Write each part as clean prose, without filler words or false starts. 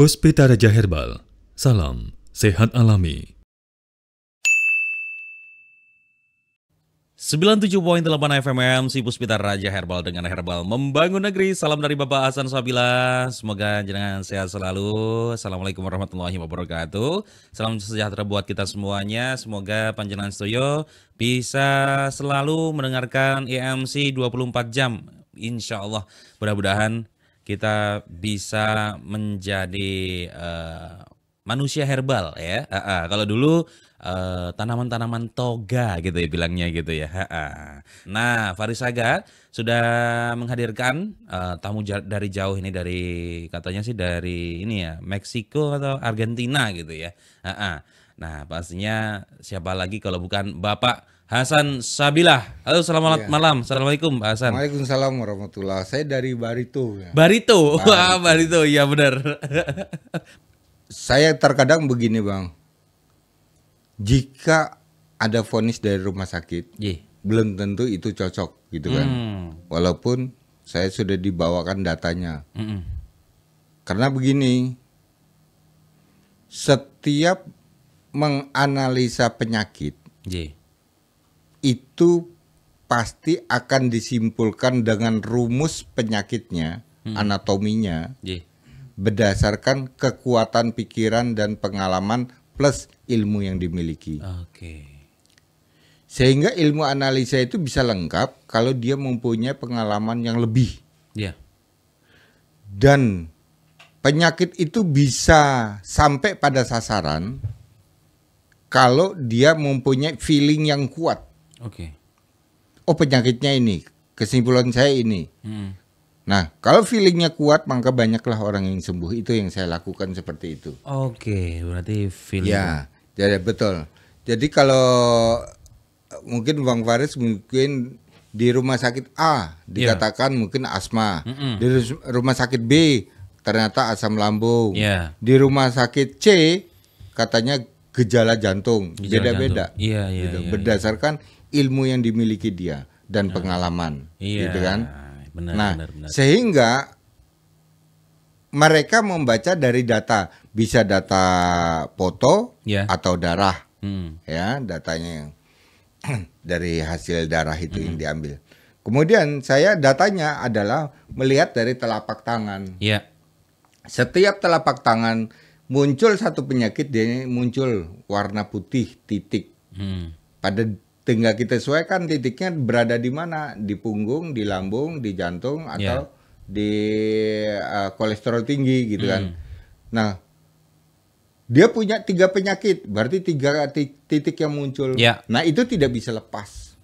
Puspita Raja Herbal, salam sehat alami. 97.8 FM si Puspita Raja Herbal dengan Herbal Membangun Negeri. Salam dari Bapak Hasan Sabila. Semoga jenengan sehat selalu. Assalamualaikum warahmatullahi wabarakatuh. Salam sejahtera buat kita semuanya. Semoga panjenengan setuju bisa selalu mendengarkan EMC 24 jam. Insya Allah mudah-mudahan kita bisa menjadi manusia herbal ya. Kalau dulu tanaman-tanaman toga gitu ya bilangnya gitu ya. Nah, Farisaga sudah menghadirkan tamu dari jauh ini, dari katanya sih dari ini ya, Meksiko atau Argentina gitu ya. Nah, pastinya siapa lagi kalau bukan Bapak Hasan Sabila. Halo, selamat malam. Assalamualaikum Pak Hasan. Waalaikumsalam warahmatullahi. Saya dari Barito ya. Barito. Wah, Barito. Iya benar. Saya terkadang begini, Bang. Jika ada vonis dari rumah sakit, belum tentu itu cocok gitu kan. Walaupun saya sudah dibawakan datanya. Karena begini, setiap menganalisa penyakit itu pasti akan disimpulkan dengan rumus penyakitnya, anatominya, berdasarkan kekuatan pikiran dan pengalaman plus ilmu yang dimiliki. Sehingga ilmu analisa itu bisa lengkap kalau dia mempunyai pengalaman yang lebih. Dan penyakit itu bisa sampai pada sasaran kalau dia mempunyai feeling yang kuat. Oh, penyakitnya ini, kesimpulan saya ini. Nah, kalau feelingnya kuat, maka banyaklah orang yang sembuh. Itu yang saya lakukan seperti itu. Berarti feeling. Ya, jadi betul. Jadi kalau mungkin Bang Faris mungkin di rumah sakit A dikatakan mungkin asma, di rumah sakit B ternyata asam lambung, di rumah sakit C katanya gejala jantung, beda-beda. Gitu. Berdasarkan ilmu yang dimiliki dia dan pengalaman, gitu kan. Benar. Sehingga mereka membaca dari data, bisa data foto atau darah, ya datanya dari hasil darah itu yang diambil. Kemudian saya datanya adalah melihat dari telapak tangan. Setiap telapak tangan muncul satu penyakit, dia muncul warna putih titik. Tinggal kita sesuaikan titiknya berada di mana, di punggung, di lambung, di jantung, atau di kolesterol tinggi gitu kan. Nah, dia punya 3 penyakit, berarti 3 titik yang muncul. Nah, itu tidak bisa lepas.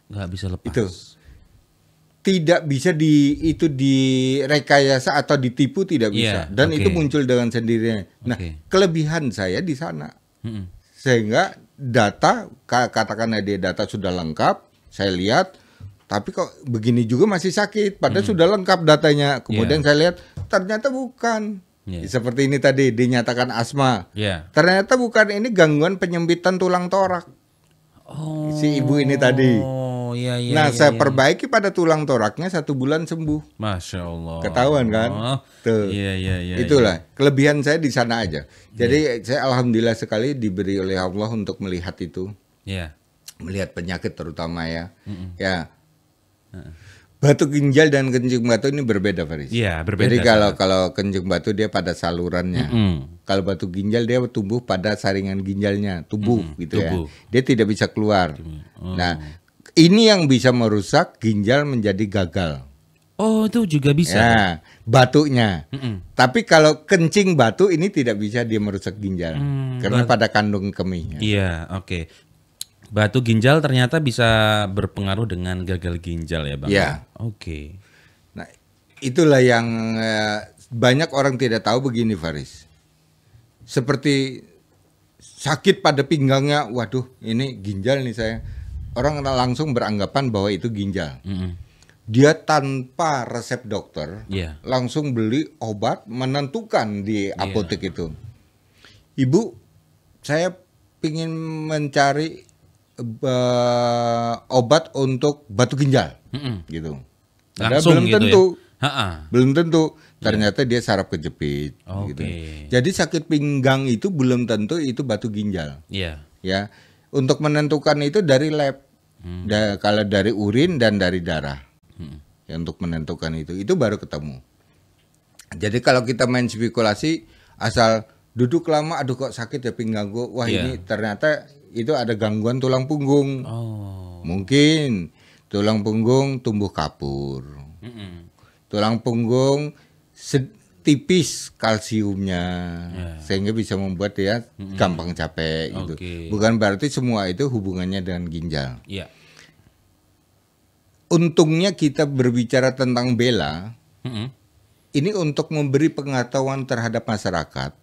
Nggak bisa lepas. Itu tidak bisa direkayasa atau ditipu, tidak bisa. Dan itu muncul dengan sendirinya. Nah, kelebihan saya di sana. Sehingga data, katakanlah dia data sudah lengkap, saya lihat, tapi kok begini juga masih sakit, padahal sudah lengkap datanya. Kemudian saya lihat, ternyata bukan. Seperti ini tadi, dinyatakan asma. Ternyata bukan, ini gangguan penyempitan tulang torak. Si ibu ini tadi. Saya perbaiki pada tulang toraknya, 1 bulan sembuh. Masya Allah. Ketahuan kan? Tuh. Itulah kelebihan saya di sana aja. Jadi saya alhamdulillah sekali diberi oleh Allah untuk melihat itu. Melihat penyakit terutama ya. Batu ginjal dan kencing batu ini berbeda, Faris. Berbeda. Jadi kalau kencing batu dia pada salurannya. Kalau batu ginjal dia tumbuh pada saringan ginjalnya, tubuh gitu ya. Dia tidak bisa keluar. Nah, ini yang bisa merusak ginjal menjadi gagal. Oh, itu juga bisa. Ya, batunya. Tapi kalau kencing batu ini tidak bisa dia merusak ginjal. Karena pada kandung kemihnya. Batu ginjal ternyata bisa berpengaruh dengan gagal ginjal ya, Bang? Nah, itulah yang banyak orang tidak tahu begini, Faris. Seperti sakit pada pinggangnya, waduh ini ginjal nih saya. Orang langsung beranggapan bahwa itu ginjal. Dia tanpa resep dokter langsung beli obat, menentukan di apotek itu. Ibu, saya ingin mencari obat untuk batu ginjal, gitu. Padahal belum gitu tentu. Belum tentu. Ternyata dia saraf kejepit. Gitu. Jadi sakit pinggang itu belum tentu itu batu ginjal. Ya, untuk menentukan itu dari lab. Kalau dari urin dan dari darah. Ya, untuk menentukan itu baru ketemu. Jadi kalau kita main spekulasi asal duduk lama, aduh kok sakit ya pinggang gue, wah ini ternyata itu ada gangguan tulang punggung. Mungkin tulang punggung tumbuh kapur, tulang punggung tipis kalsiumnya, sehingga bisa membuat dia gampang capek gitu. Bukan berarti semua itu hubungannya dengan ginjal. Untungnya kita berbicara tentang Bella, ini untuk memberi pengetahuan terhadap masyarakat.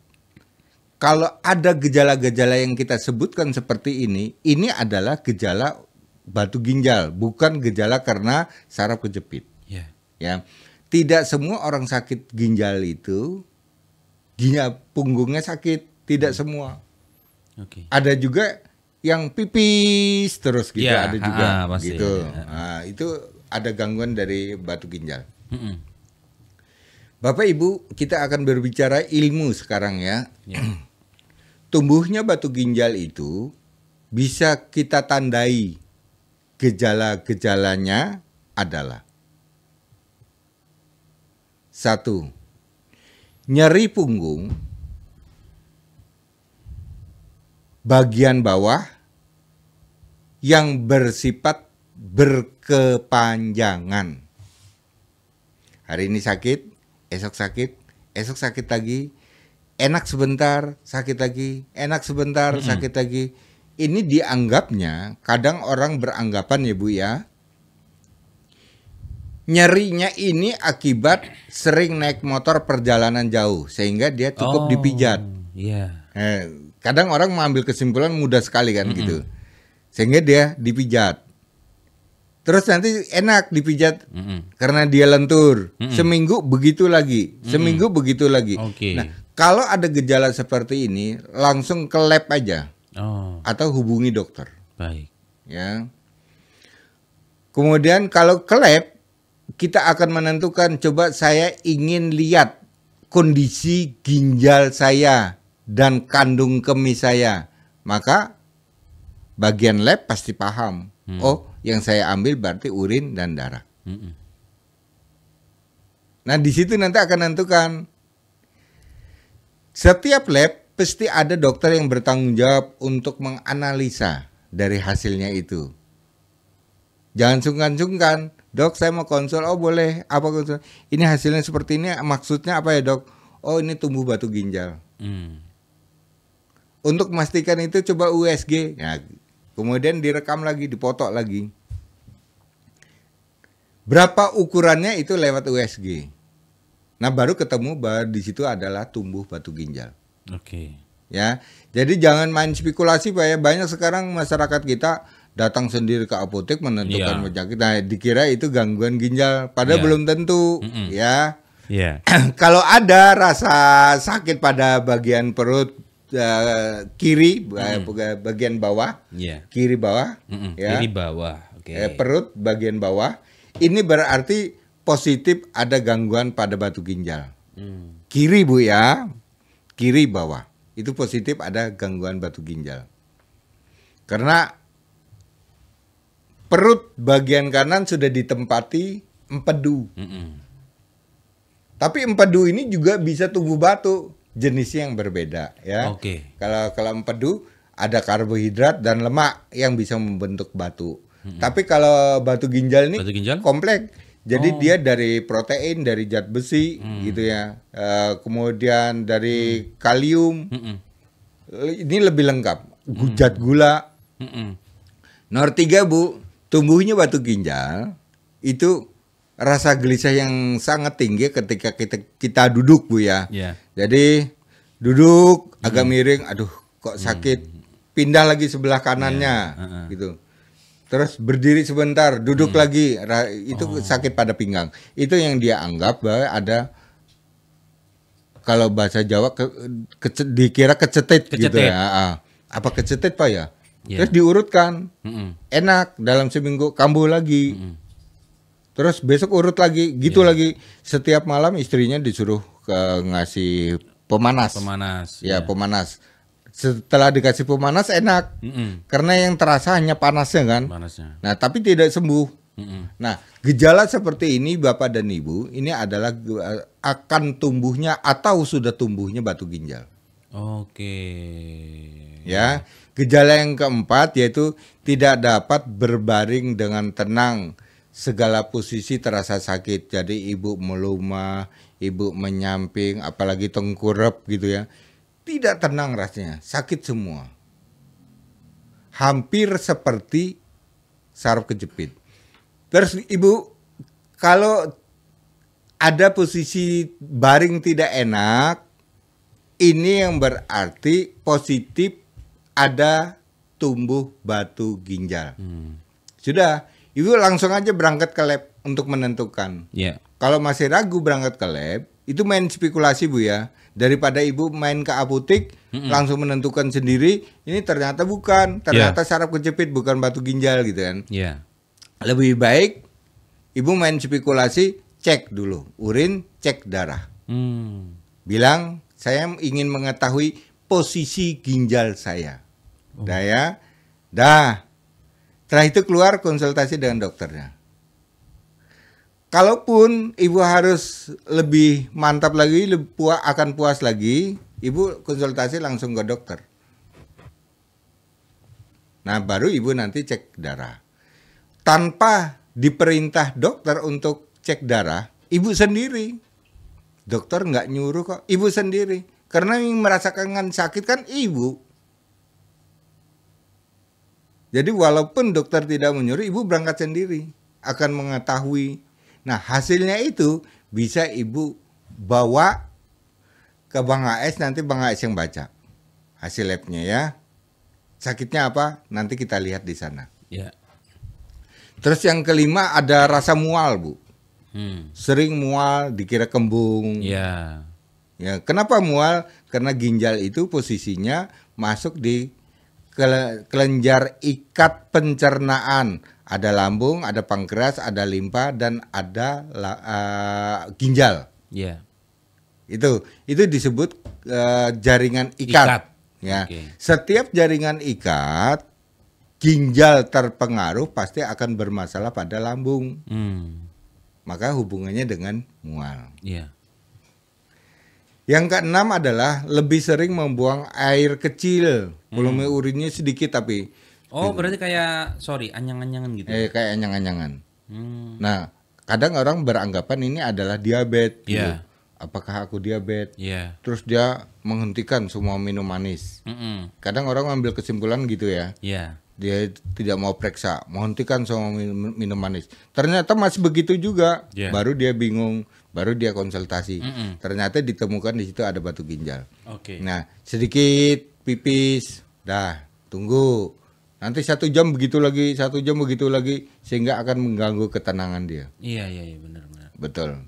Kalau ada gejala-gejala yang kita sebutkan seperti ini adalah gejala batu ginjal, bukan gejala karena saraf kejepit. Ya, tidak semua orang sakit ginjal itu ginjal punggungnya sakit, tidak semua. Ada juga yang pipis terus gitu, ada juga gitu. Nah, itu ada gangguan dari batu ginjal. Bapak Ibu, kita akan berbicara ilmu sekarang ya. Tumbuhnya batu ginjal itu bisa kita tandai. Gejala-gejalanya adalah 1. Nyeri punggung bagian bawah yang bersifat berkepanjangan. Hari ini sakit, esok sakit lagi, enak sebentar, sakit lagi, enak sebentar, sakit lagi. Ini dianggapnya, kadang orang beranggapan ya Bu ya, nyerinya ini akibat sering naik motor perjalanan jauh, sehingga dia cukup dipijat. Kadang orang mengambil kesimpulan mudah sekali kan gitu, sehingga dia dipijat. Terus nanti enak dipijat karena dia lentur. Seminggu begitu lagi, seminggu begitu lagi. Nah, kalau ada gejala seperti ini, langsung ke lab aja. Atau hubungi dokter. Ya. Kemudian kalau ke lab, kita akan menentukan, coba saya ingin lihat kondisi ginjal saya dan kandung kemih saya. Maka bagian lab pasti paham. Oh, yang saya ambil berarti urin dan darah. Nah, di situ nanti akan menentukan. Setiap lab pasti ada dokter yang bertanggung jawab untuk menganalisa dari hasilnya itu. Jangan sungkan-sungkan, dok saya mau konsul, oh boleh, apa konsul? Ini hasilnya seperti ini, maksudnya apa ya dok? Oh ini tumbuh batu ginjal. Untuk memastikan itu coba USG, nah, kemudian direkam lagi, dipoto lagi. Berapa ukurannya itu lewat USG. Nah baru ketemu bahwa di situ adalah tumbuh batu ginjal. Ya, jadi jangan main spekulasi Pak ya. Banyak sekarang masyarakat kita datang sendiri ke apotek menentukan penyakit. Nah, dikira itu gangguan ginjal, padahal belum tentu. Ya. Kalau ada rasa sakit pada bagian perut kiri, bagian bawah, kiri bawah, ya. Kiri bawah. Perut bagian bawah, ini berarti positif ada gangguan pada batu ginjal. Kiri Bu ya. Kiri bawah itu positif ada gangguan batu ginjal. Karena perut bagian kanan sudah ditempati empedu. Tapi empedu ini juga bisa tumbuh batu, jenisnya yang berbeda ya. Kalau empedu ada karbohidrat dan lemak yang bisa membentuk batu. Tapi kalau batu ginjal ini kompleks. Jadi dia dari protein, dari zat besi gitu ya. Kemudian dari kalium. Ini lebih lengkap. Zat gula. Nomor 3 Bu, tumbuhnya batu ginjal itu rasa gelisah yang sangat tinggi ketika kita duduk Bu ya. Jadi duduk agak miring, aduh kok sakit. Pindah lagi sebelah kanannya gitu. Terus berdiri sebentar, duduk lagi, itu sakit pada pinggang. Itu yang dia anggap bahwa ada, kalau bahasa Jawa dikira kecetit gitu ya. Apa kecetit Pak ya? Terus diurutkan, enak dalam seminggu kambuh lagi. Terus besok urut lagi, gitu lagi. Setiap malam istrinya disuruh ngasih pemanas. Ya, pemanas. Setelah dikasih pemanas enak. Karena yang terasa hanya panasnya kan. Nah, tapi tidak sembuh. Nah, gejala seperti ini Bapak dan Ibu, ini adalah akan tumbuhnya atau sudah tumbuhnya batu ginjal. Ya, gejala yang keempat yaitu tidak dapat berbaring dengan tenang. Segala posisi terasa sakit. Jadi ibu melumah, ibu menyamping, apalagi tengkurap gitu ya. Tidak tenang rasanya, sakit semua. Hampir seperti saraf kejepit. Terus ibu kalau ada posisi baring tidak enak, ini yang berarti positif ada tumbuh batu ginjal. Sudah. Ibu langsung aja berangkat ke lab untuk menentukan. Kalau masih ragu berangkat ke lab, itu main spekulasi Bu ya. Daripada ibu main ke apotek, langsung menentukan sendiri, ini ternyata bukan. Ternyata saraf kejepit bukan batu ginjal gitu kan. Lebih baik ibu main spekulasi, cek dulu. Urin, cek darah. Bilang, saya ingin mengetahui posisi ginjal saya. Setelah itu keluar konsultasi dengan dokternya. Kalaupun ibu harus lebih mantap lagi, akan puas lagi, ibu konsultasi langsung ke dokter. Nah, baru ibu nanti cek darah. Tanpa diperintah dokter untuk cek darah, ibu sendiri. Dokter nggak nyuruh kok, ibu sendiri. Karena yang merasakan sakit kan ibu. Jadi walaupun dokter tidak menyuruh, ibu berangkat sendiri, akan mengetahui. Nah, hasilnya itu bisa ibu bawa ke Bang AS, nanti Bang AS yang baca hasil labnya ya. Sakitnya apa? Nanti kita lihat di sana. Terus yang kelima ada rasa mual Bu. Sering mual, dikira kembung. Ya, kenapa mual? Karena ginjal itu posisinya masuk di kelenjar ikat pencernaan. Ada lambung, ada pankreas, ada limpa, dan ada ginjal. Itu disebut jaringan ikat. Setiap jaringan ikat, ginjal terpengaruh pasti akan bermasalah pada lambung. Maka hubungannya dengan mual. Yang keenam adalah lebih sering membuang air kecil. Volume urinnya sedikit tapi. Berarti kayak anyang-anyangan gitu. Kayak anyang-anyangan. Nah, kadang orang beranggapan ini adalah diabetes. Gitu. Apakah aku diabetes? Terus dia menghentikan semua minum manis. Kadang orang ambil kesimpulan gitu ya. Dia tidak mau periksa, menghentikan semua minum manis. Ternyata masih begitu juga. Baru dia bingung, baru dia konsultasi. Ternyata ditemukan di situ ada batu ginjal. Nah, sedikit pipis, tunggu. Nanti 1 jam begitu lagi, 1 jam begitu lagi, sehingga akan mengganggu ketenangan dia. Iya, benar. Betul.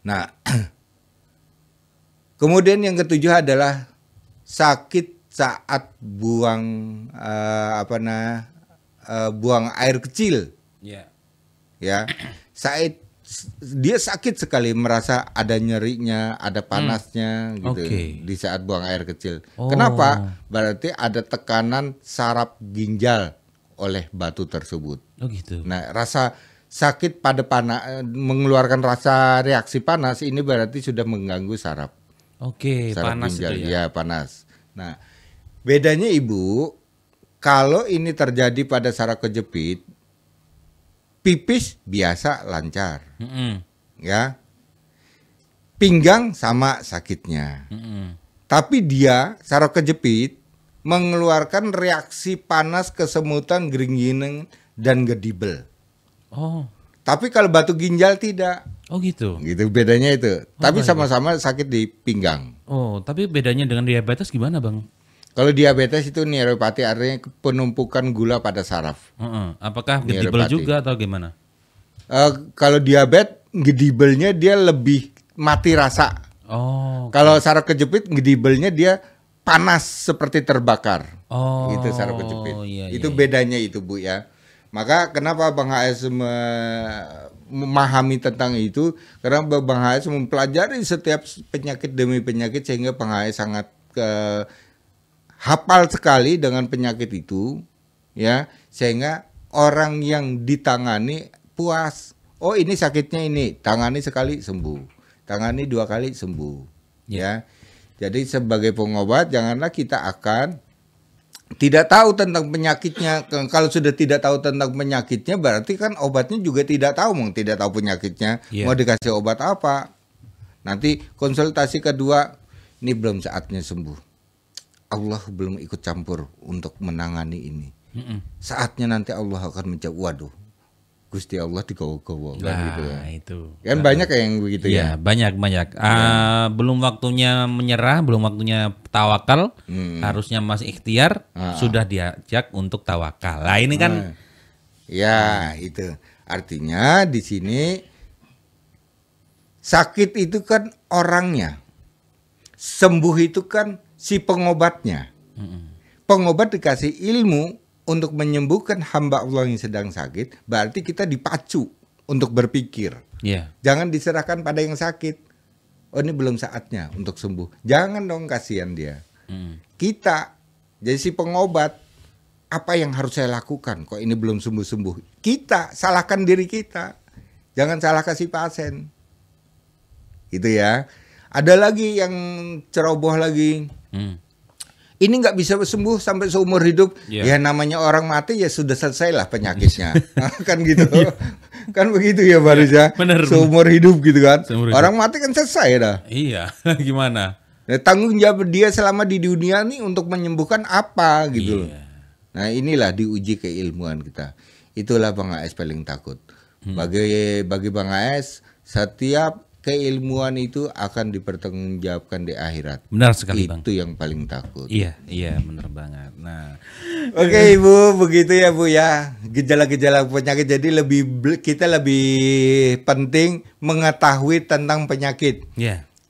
Nah, kemudian yang ketujuh adalah sakit saat buang buang air kecil. Ya, saat dia sakit sekali, merasa ada nyerinya, ada panasnya gitu di saat buang air kecil. Kenapa? Berarti ada tekanan saraf ginjal oleh batu tersebut. Nah, rasa sakit pada mengeluarkan rasa reaksi panas ini berarti sudah mengganggu saraf. Saraf panas ginjal. Itu ya. Panas. Nah, bedanya Ibu, kalau ini terjadi pada saraf kejepit, pipis biasa lancar, ya. Pinggang sama sakitnya, tapi dia saraf kejepit mengeluarkan reaksi panas, kesemutan, geringinan, dan gedibel. Tapi kalau batu ginjal tidak. Gitu bedanya itu. Tapi sama-sama sakit di pinggang. Tapi bedanya dengan diabetes gimana Bang? Kalau diabetes itu neuropati, artinya penumpukan gula pada saraf. Apakah gedibel juga atau gimana? Kalau diabetes, gedibelnya dia lebih mati rasa. Kalau saraf kejepit, gedibelnya dia panas seperti terbakar. Gitu saraf kejepit. Itu bedanya itu Bu ya. Maka kenapa Bang HS memahami tentang itu? Karena Bang HS mempelajari setiap penyakit demi penyakit sehingga Bang HS sangat hafal sekali dengan penyakit itu, ya, sehingga orang yang ditangani puas. Oh, ini sakitnya ini, tangani sekali sembuh, tangani 2 kali sembuh, ya. Jadi sebagai pengobat janganlah kita akan tidak tahu tentang penyakitnya. Kalau sudah tidak tahu tentang penyakitnya berarti kan obatnya juga tidak tahu, tidak tahu penyakitnya, mau dikasih obat apa. Nanti konsultasi kedua, ini belum saatnya sembuh. Allah belum ikut campur untuk menangani ini. Saatnya nanti Allah akan menjawab, waduh, Gusti Allah digawa-gawa kan gitu ya. Itu. Kan banyak yang begitu ya. Banyak. Belum waktunya menyerah, belum waktunya tawakal, harusnya masih ikhtiar, sudah diajak untuk tawakal. Nah, ini kan ya, itu. Artinya di sini sakit itu kan orangnya. Sembuh itu kan si pengobatnya. Pengobat dikasih ilmu untuk menyembuhkan hamba Allah yang sedang sakit, berarti kita dipacu untuk berpikir. Jangan diserahkan pada yang sakit. Oh, ini belum saatnya untuk sembuh. Jangan dong, kasihan dia. Kita jadi si pengobat, apa yang harus saya lakukan? Kok ini belum sembuh-sembuh? Kita salahkan diri kita. Jangan salahkan si pasien. Gitu ya. Ada lagi yang ceroboh lagi. Ini nggak bisa sembuh sampai seumur hidup. Ya namanya orang mati ya sudah selesai lah penyakitnya. Kan gitu. Kan begitu ya Barisa. Seumur hidup gitu kan. Orang mati kan selesai dah. Iya, gimana? Nah, tanggung jawab dia selama di dunia nih untuk menyembuhkan apa gitu. Nah, inilah diuji keilmuan kita. Itulah Bang AS paling takut. Bagi Bang AS, setiap keilmuan itu akan dipertanggungjawabkan di akhirat. Benar sekali, Bang. Itu yang paling takut. Iya, benar banget. Nah, oke, Ibu, begitu ya Bu ya. Gejala-gejala penyakit, jadi kita lebih penting mengetahui tentang penyakit.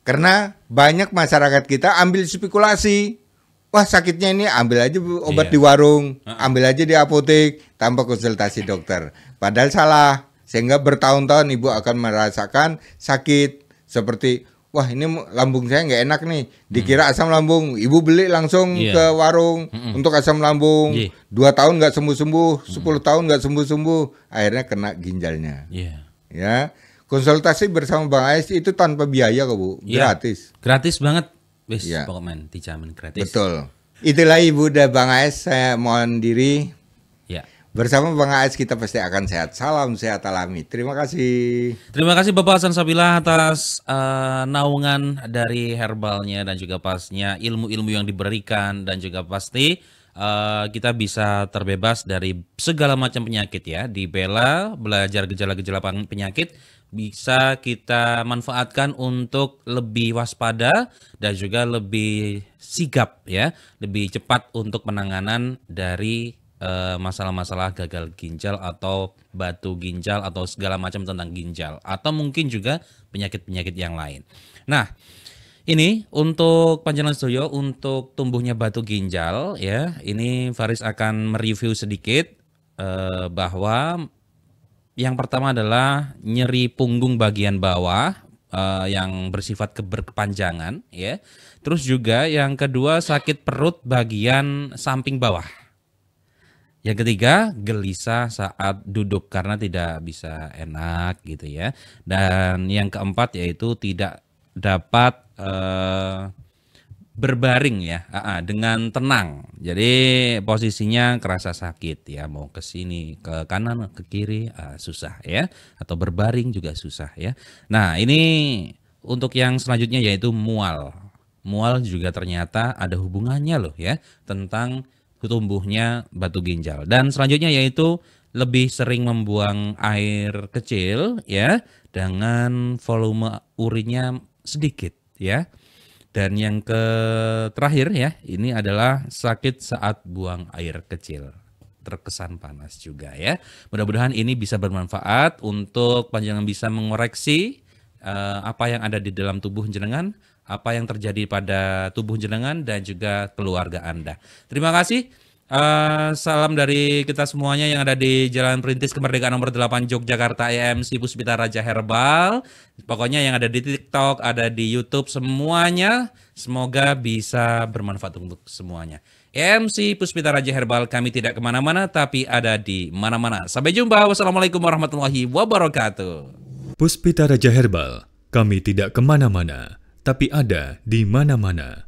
Karena banyak masyarakat kita ambil spekulasi. Wah, sakitnya ini ambil aja obat di warung, ambil aja di apotek tanpa konsultasi dokter. Padahal salah. Sehingga bertahun-tahun ibu akan merasakan sakit seperti, wah ini lambung saya nggak enak nih, dikira asam lambung, ibu beli langsung ke warung untuk asam lambung, 2 tahun nggak sembuh-sembuh, 10 tahun nggak sembuh-sembuh, akhirnya kena ginjalnya. Ya, konsultasi bersama Bang AS itu tanpa biaya kok Bu, gratis. Gratis banget, pokoknya dijamin gratis. Betul. Itulah Ibu dan Bang AS, saya mohon diri. Bersama Bang AS kita pasti akan sehat. Salam sehat alami. Terima kasih. Terima kasih Bapak Hasan Sabila atas naungan dari herbalnya dan juga pastinya ilmu-ilmu yang diberikan dan juga pasti kita bisa terbebas dari segala macam penyakit ya. Di Bella belajar gejala-gejala penyakit bisa kita manfaatkan untuk lebih waspada dan juga lebih sigap ya, lebih cepat untuk penanganan dari masalah-masalah gagal ginjal atau batu ginjal atau segala macam tentang ginjal atau mungkin juga penyakit-penyakit yang lain. Nah, ini untuk Panjenengan Sedaya untuk tumbuhnya batu ginjal ya. Ini Faris akan mereview sedikit bahwa yang pertama adalah nyeri punggung bagian bawah yang bersifat berkepanjangan ya. Terus juga yang kedua sakit perut bagian samping bawah. Yang ketiga, gelisah saat duduk karena tidak bisa enak gitu ya. Dan yang keempat yaitu tidak dapat berbaring ya, dengan tenang. Jadi posisinya kerasa sakit ya, mau ke sini, ke kanan, ke kiri, susah ya. Atau berbaring juga susah ya. Nah, ini untuk yang selanjutnya yaitu mual. Mual juga ternyata ada hubungannya loh ya, tentang tumbuhnya batu ginjal. Dan selanjutnya yaitu lebih sering membuang air kecil ya dengan volume urinnya sedikit ya. Dan yang terakhir ya, ini adalah sakit saat buang air kecil. Terkesan panas juga ya. Mudah-mudahan ini bisa bermanfaat untuk panjenengan bisa mengoreksi apa yang ada di dalam tubuh jenengan, apa yang terjadi pada tubuh jenengan dan juga keluarga Anda. Terima kasih. Salam dari kita semuanya yang ada di Jalan Perintis Kemerdekaan nomor 8 Yogyakarta, EMC Puspita Raja Herbal. Pokoknya yang ada di TikTok, ada di YouTube, semuanya semoga bisa bermanfaat untuk semuanya. EMC Puspita Raja Herbal, kami tidak kemana-mana tapi ada di mana-mana. Sampai jumpa, wassalamualaikum warahmatullahi wabarakatuh. Puspita Raja Herbal, kami tidak kemana-mana tapi ada di mana-mana.